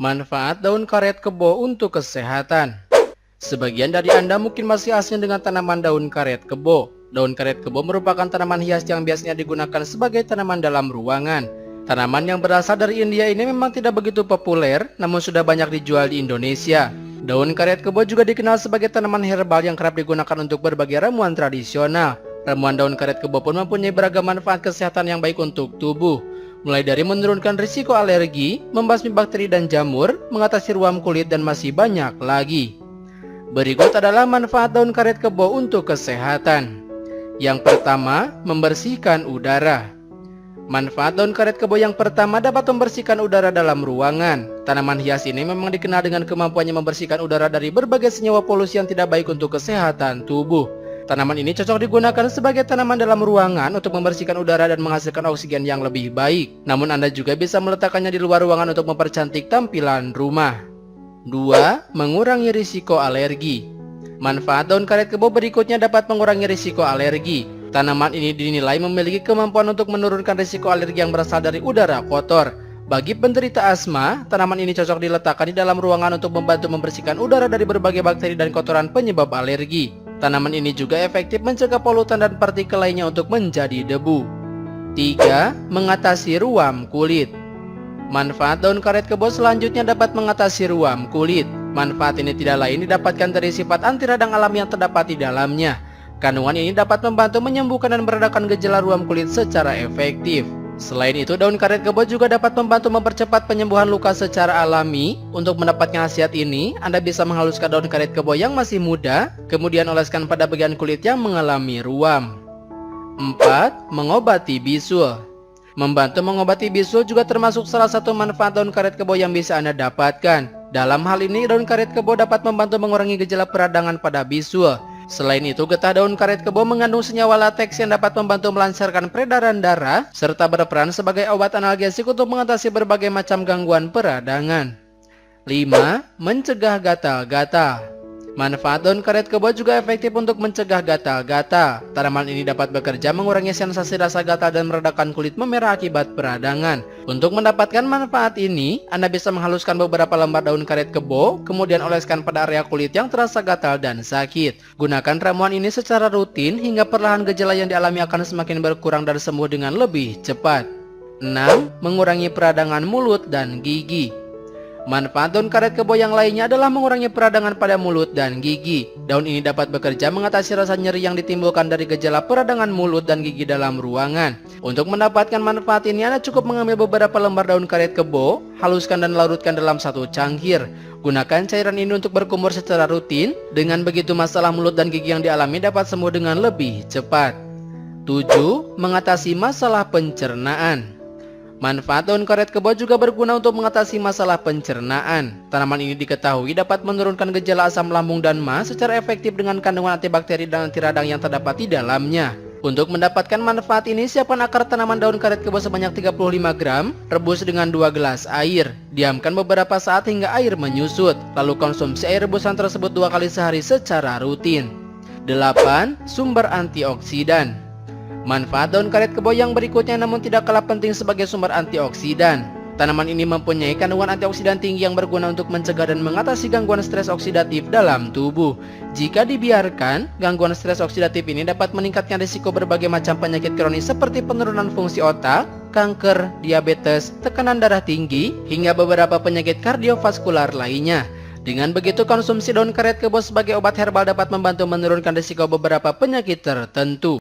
Manfaat daun karet kebo untuk kesehatan. Sebagian dari Anda mungkin masih asing dengan tanaman daun karet kebo. Daun karet kebo merupakan tanaman hias yang biasanya digunakan sebagai tanaman dalam ruangan. Tanaman yang berasal dari India ini memang tidak begitu populer, namun sudah banyak dijual di Indonesia. Daun karet kebo juga dikenal sebagai tanaman herbal yang kerap digunakan untuk berbagai ramuan tradisional. Ramuan daun karet kebo pun mempunyai beragam manfaat kesehatan yang baik untuk tubuh. Mulai dari menurunkan risiko alergi, membasmi bakteri dan jamur, mengatasi ruam kulit, dan masih banyak lagi. Berikut adalah manfaat daun karet kebo untuk kesehatan. Yang pertama, membersihkan udara. Manfaat daun karet kebo yang pertama dapat membersihkan udara dalam ruangan. Tanaman hias ini memang dikenal dengan kemampuannya membersihkan udara dari berbagai senyawa polusi yang tidak baik untuk kesehatan tubuh. Tanaman ini cocok digunakan sebagai tanaman dalam ruangan untuk membersihkan udara dan menghasilkan oksigen yang lebih baik. Namun Anda juga bisa meletakkannya di luar ruangan untuk mempercantik tampilan rumah. 2. Mengurangi risiko alergi. Manfaat daun karet kebo berikutnya dapat mengurangi risiko alergi. Tanaman ini dinilai memiliki kemampuan untuk menurunkan risiko alergi yang berasal dari udara kotor. Bagi penderita asma, tanaman ini cocok diletakkan di dalam ruangan untuk membantu membersihkan udara dari berbagai bakteri dan kotoran penyebab alergi. Tanaman ini juga efektif mencegah polutan dan partikel lainnya untuk menjadi debu. 3. Mengatasi ruam kulit. Manfaat daun karet kebo selanjutnya dapat mengatasi ruam kulit. Manfaat ini tidak lain didapatkan dari sifat anti radang alami yang terdapat di dalamnya. Kandungan ini dapat membantu menyembuhkan dan meredakan gejala ruam kulit secara efektif. Selain itu, daun karet kebo juga dapat membantu mempercepat penyembuhan luka secara alami. Untuk mendapatkan khasiat ini, Anda bisa menghaluskan daun karet kebo yang masih muda, kemudian oleskan pada bagian kulit yang mengalami ruam. 4. Mengobati bisul. Membantu mengobati bisul juga termasuk salah satu manfaat daun karet kebo yang bisa Anda dapatkan. Dalam hal ini, daun karet kebo dapat membantu mengurangi gejala peradangan pada bisul. Selain itu, getah daun karet kebo mengandung senyawa lateks yang dapat membantu melancarkan peredaran darah, serta berperan sebagai obat analgesik untuk mengatasi berbagai macam gangguan peradangan. 5. Mencegah gatal-gatal. Manfaat daun karet kebo juga efektif untuk mencegah gatal-gatal. Tanaman ini dapat bekerja mengurangi sensasi rasa gatal dan meredakan kulit memerah akibat peradangan. Untuk mendapatkan manfaat ini, Anda bisa menghaluskan beberapa lembar daun karet kebo, kemudian oleskan pada area kulit yang terasa gatal dan sakit. Gunakan ramuan ini secara rutin hingga perlahan gejala yang dialami akan semakin berkurang dan sembuh dengan lebih cepat. 6. Mengurangi peradangan mulut dan gigi. Manfaat daun karet kebo yang lainnya adalah mengurangi peradangan pada mulut dan gigi. Daun ini dapat bekerja mengatasi rasa nyeri yang ditimbulkan dari gejala peradangan mulut dan gigi dalam ruangan. Untuk mendapatkan manfaat ini, Anda cukup mengambil beberapa lembar daun karet kebo, haluskan dan larutkan dalam satu cangkir. Gunakan cairan ini untuk berkumur secara rutin. Dengan begitu, masalah mulut dan gigi yang dialami dapat sembuh dengan lebih cepat. 7. Mengatasi masalah pencernaan. Manfaat daun karet kebo juga berguna untuk mengatasi masalah pencernaan. Tanaman ini diketahui dapat menurunkan gejala asam lambung dan MAS secara efektif dengan kandungan antibakteri dan anti radang yang terdapat di dalamnya. Untuk mendapatkan manfaat ini, siapkan akar tanaman daun karet kebo sebanyak 35 gram, rebus dengan 2 gelas air. Diamkan beberapa saat hingga air menyusut, lalu konsumsi air rebusan tersebut 2 kali sehari secara rutin. 8. Sumber antioksidan. Manfaat daun karet kebo yang berikutnya namun tidak kalah penting sebagai sumber antioksidan. Tanaman ini mempunyai kandungan antioksidan tinggi yang berguna untuk mencegah dan mengatasi gangguan stres oksidatif dalam tubuh. Jika dibiarkan, gangguan stres oksidatif ini dapat meningkatkan risiko berbagai macam penyakit kronis seperti penurunan fungsi otak, kanker, diabetes, tekanan darah tinggi, hingga beberapa penyakit kardiovaskular lainnya. Dengan begitu, konsumsi daun karet kebo sebagai obat herbal dapat membantu menurunkan risiko beberapa penyakit tertentu.